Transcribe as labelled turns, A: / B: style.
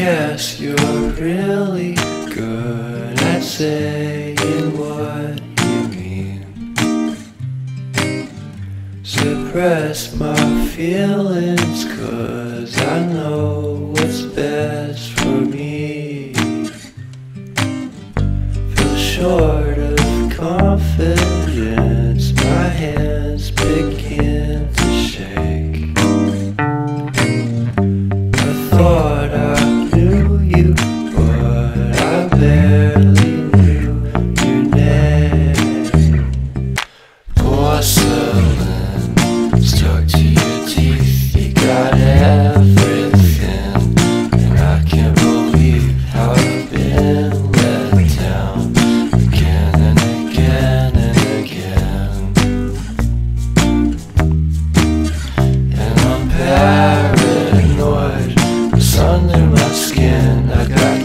A: guess you're really good at saying what you mean. Suppress my feelings, 'cause I know what's best for me. Feel short of confidence, my hands begin to shake. I thought I knew you, but I barely knew your name. Porcelain stuck to your teeth, you got everything, and I can't believe how I've been let down again and again and again. And I'm paranoid, what's under my skin? I got